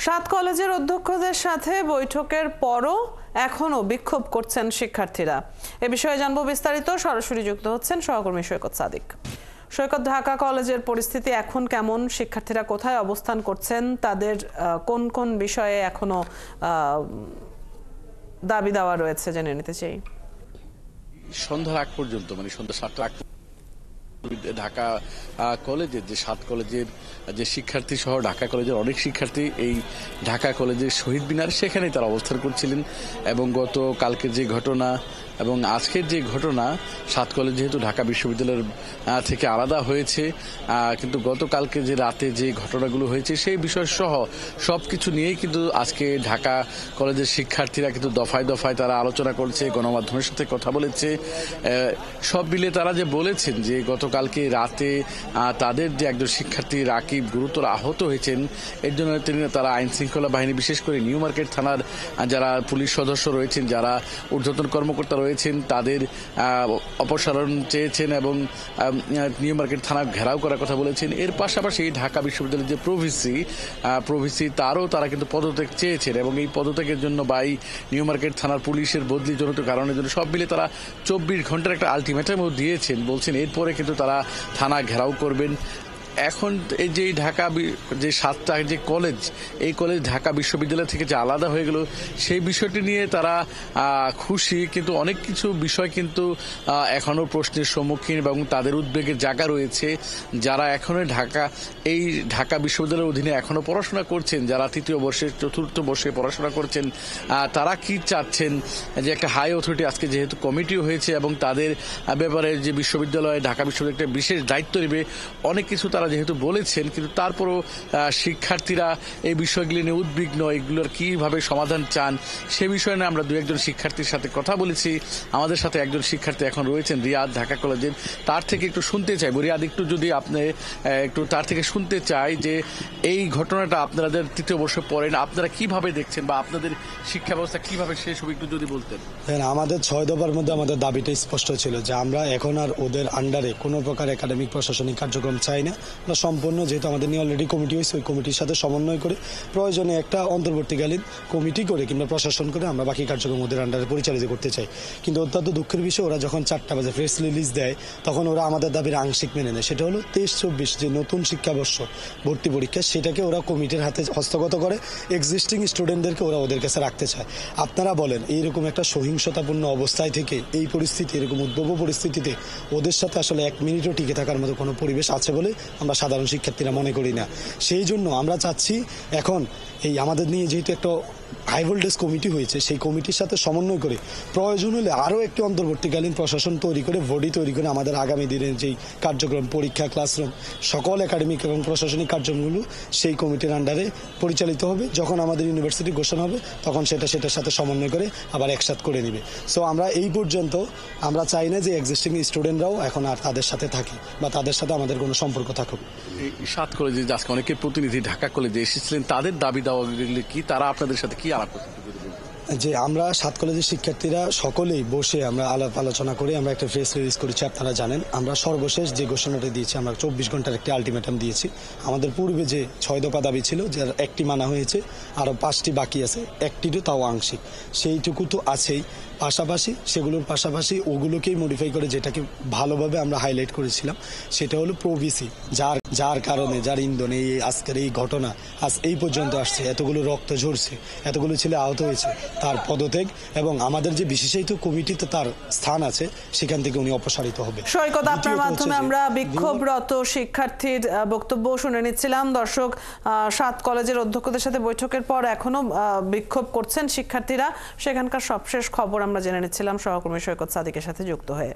সাত কলেজের অধ্যক্ষদের সাথে বৈঠকের পরও এখনো বিক্ষোভ করছেন শিক্ষার্থীরা। এ বিষয়ে জানবো বিস্তারিত। সরাসরি যুক্ত হচ্ছেন সহকর্মী সৈকত সাদিক। সৈকত, ঢাকা কলেজের পরিস্থিতি এখন কেমন? শিক্ষার্থীরা কোথায় অবস্থান করছেন? তাদের কোন কোন বিষয়ে এখনো দাবি দেওয়া রয়েছে জেনে নিতে চাই। সন্ধ্যার আগ পর্যন্ত মানে সন্ধ্যা 7টার আগ ঢাকা কলেজের যে 7 কলেজের যে শিক্ষার্থী সহ ঢাকা কলেজের অনেক শিক্ষার্থী এই ঢাকা কলেজের শহীদ মিনার সেখানেই তারা অবস্থান করছিলেন। এবং গত কালকের যে ঘটনা এবং আজকের যে ঘটনা, 7 কলেজ যেহেতু ঢাকা বিশ্ববিদ্যালয়ের থেকে আলাদা হয়েছে, কিন্তু গতকালকে যে রাতে যে ঘটনাগুলো হয়েছে সেই বিষয় সহ সবকিছু নিয়েই কিন্তু আজকে ঢাকা কলেজের শিক্ষার্থীরা কিন্তু দফায় দফায় তারা আলোচনা করছে, গণমাধ্যমের সাথে কথা বলেছে। সব মিলে তারা যে বলেছেন যে গতকালকে রাতে তাদের যে একজন শিক্ষার্থী রাকিব গুরুতর আহত হয়েছেন, এর জন্য তারা আইন শৃঙ্খলা বাহিনী, বিশেষ করে নিউ মার্কেট থানার যারা পুলিশ সদস্য রয়েছেন, যারা ঊর্ধ্বতন কর্মকর্তা রয়েছেন, তাদের অপসারণ চেয়েছেন এবং নিউ মার্কেট থানা ঘেরাও করার কথা বলেছেন। এর পাশাপাশি ঢাকা বিশ্ববিদ্যালয়ের যে প্রভিসি তারা কিন্তু পদত্যাগ চেয়েছেন এবং এই পদত্যাগের জন্য বা এই নিউ মার্কেট থানার পুলিশের বদলিজনিত কারণের জন্য সব মিলে তারা 24 ঘন্টার একটা আলটিমেটামও দিয়েছেন। বলছেন এরপরে কিন্তু তারা থানা ঘেরাও করবেন। এখন এই যে ঢাকা যে 7টা যে কলেজ, এই কলেজ ঢাকা বিশ্ববিদ্যালয় থেকে যে আলাদা হয়ে গেল সেই বিষয়টি নিয়ে তারা খুশি, কিন্তু অনেক কিছু বিষয় কিন্তু এখনো প্রশ্নের সম্মুখীন এবং তাদের উদ্বেগের জায়গা রয়েছে। যারা এখনো ঢাকা বিশ্ববিদ্যালয়ের অধীনে এখনো পড়াশোনা করছেন, যারা 3য় বর্ষে 4র্থ বর্ষে পড়াশোনা করছেন, তারা কি চাচ্ছেন যে একটা হাই অথরিটি আজকে যেহেতু কমিটিও হয়েছে এবং তাদের ব্যাপারে যে বিশ্ববিদ্যালয় ঢাকা বিশ্ববিদ্যালয় একটা বিশেষ দায়িত্ব নেবে, অনেক কিছু তারা যেহেতু বলেছেন, কিন্তু তারপরও শিক্ষার্থীরা এই বিষয়গুলি নিয়ে উদ্বিগ্ন, এগুলোর কিভাবে সমাধান চান সে বিষয়ে নিয়ে আমরা 2-1 শিক্ষার্থীর সাথে কথা বলেছি। আমাদের সাথে একজন শিক্ষার্থী এখন রয়েছেন রিয়াদ, ঢাকা কলেজের। তার থেকে একটু শুনতে চাইব, রিয়াদ, একটু যদি আপনি একটু তার থেকে শুনতে চাই যে এই ঘটনাটা আপনাদের 3য় বর্ষে পড়েন, আপনারা কিভাবে দেখছেন বা আপনাদের শিক্ষা ব্যবস্থা কিভাবে শেষ হবে একটু যদি বলতেন। হ্যাঁ, আমাদের 6 দফার মধ্যে আমাদের দাবিটা স্পষ্ট ছিল যে আমরা এখন আর ওদের আন্ডারে কোনো প্রকার একাডেমিক প্রশাসনিক কার্যক্রম চাই না। আমরা সম্পূর্ণ, যেহেতু আমাদের নিয়ে অলরেডি কমিটি হয়েছে, ওই কমিটির সাথে সমন্বয় করে প্রয়োজনে একটা অন্তর্বর্তীকালীন কমিটি করে কিংবা প্রশাসন করে আমরা বাকি কার্যক্রম ওদের আন্ডারে পরিচালিত করতে চাই। কিন্তু অত্যন্ত দুঃখের বিষয়, ওরা যখন 4টা বাজে প্রেস রিলিজ দেয় তখন ওরা আমাদের দাবির আংশিক মেনে নেয়। সেটা হলো 23-24 যে নতুন শিক্ষাবর্ষ ভর্তি পরীক্ষা, সেটাকে ওরা কমিটির হাতে হস্তগত করে এক্সিস্টিং স্টুডেন্টদেরকে ওরা ওদের কাছে রাখতে চায়। আপনারা বলেন, এইরকম একটা সহিংসতাপূর্ণ অবস্থায় থেকে এই পরিস্থিতি, এরকম উদ্ভব পরিস্থিতিতে ওদের সাথে আসলে 1 মিনিটও টিকে থাকার মতো কোনো পরিবেশ আছে বলে আমরা সাধারণ শিক্ষার্থীরা মনে করি না। সেই জন্য আমরা চাচ্ছি এখন এই আমাদের নিয়ে যেহেতু একটা হাই ভোল্টেজ কমিটি হয়েছে, সেই কমিটির সাথে সমন্বয় করে প্রয়োজন হলে আরও একটি অন্তর্বর্তীকালীন প্রশাসন তৈরি করে, বডি তৈরি করে আমাদের আগামী দিনের যেই কার্যক্রম, পরীক্ষা, ক্লাসরুম, সকল একাডেমিক এবং প্রশাসনিক কার্যক্রমগুলো সেই কমিটির আন্ডারে পরিচালিত হবে। যখন আমাদের ইউনিভার্সিটি ঘোষণা হবে তখন সেটার সাথে সমন্বয় করে আবার একসাথে করে নেবে। সো আমরা এই পর্যন্ত আমরা চাই না যে এক্সিস্টিং স্টুডেন্টরাও এখন আর তাদের সাথে থাকে বা তাদের সাথে আমাদের কোনো সম্পর্ক থাকুক। 7 কলেজে আজকে অনেকের প্রতিনিধি ঢাকা কলেজে এসেছিলেন, তাদের দাবি দেওয়া কি, তারা আপনাদের সাথে কি আলাপ করতে? যে আমরা 7 কলেজের শিক্ষার্থীরা সকলেই বসে আমরা আলোচনা করে আমরা একটা প্রেস রিলিজ করেছি। আপনারা জানেন আমরা সর্বশেষ যে ঘোষণাটা দিয়েছি, আমরা 24 ঘন্টার একটি আলটিমেটাম দিয়েছি। আমাদের পূর্বে যে 6 দফা দাবি ছিল, যার 1টি মানা হয়েছে, আরও 5টি বাকি আছে, 1টিরও তাও আংশিক, সেইটুকু তো আছেই। পাশাপাশি সেগুলোর পাশাপাশি ওগুলোকেই মডিফাই করে যেটাকে ভালোভাবে আমরা হাইলাইট করেছিলাম, সেটা হলো প্রভিসি, যার কারণে, যার ইন্ধনে এই আজকের এই ঘটনা আজ এই পর্যন্ত আসছে, এতগুলো রক্ত ঝরছে, এতগুলো ছেলে আহত হয়েছে, তার পদত্যাগ এবং আমাদের যে বিশেষায়িত কমিটিতে তার স্থান আছে সেখান থেকে উনি অপসারিত হবে। সৈকত, আপনার মাধ্যমে আমরা বিক্ষোভরত শিক্ষার্থীর বক্তব্য শুনে নিচ্ছিলাম। দর্শক, 7 কলেজের অধ্যক্ষদের সাথে বৈঠকের পর এখনো বিক্ষোভ করছেন শিক্ষার্থীরা। সেখানকার সবশেষ খবর আমরা জেনে নিচ্ছিলাম সহকর্মী সৈকত সাদিকের সাথে যুক্ত হয়ে।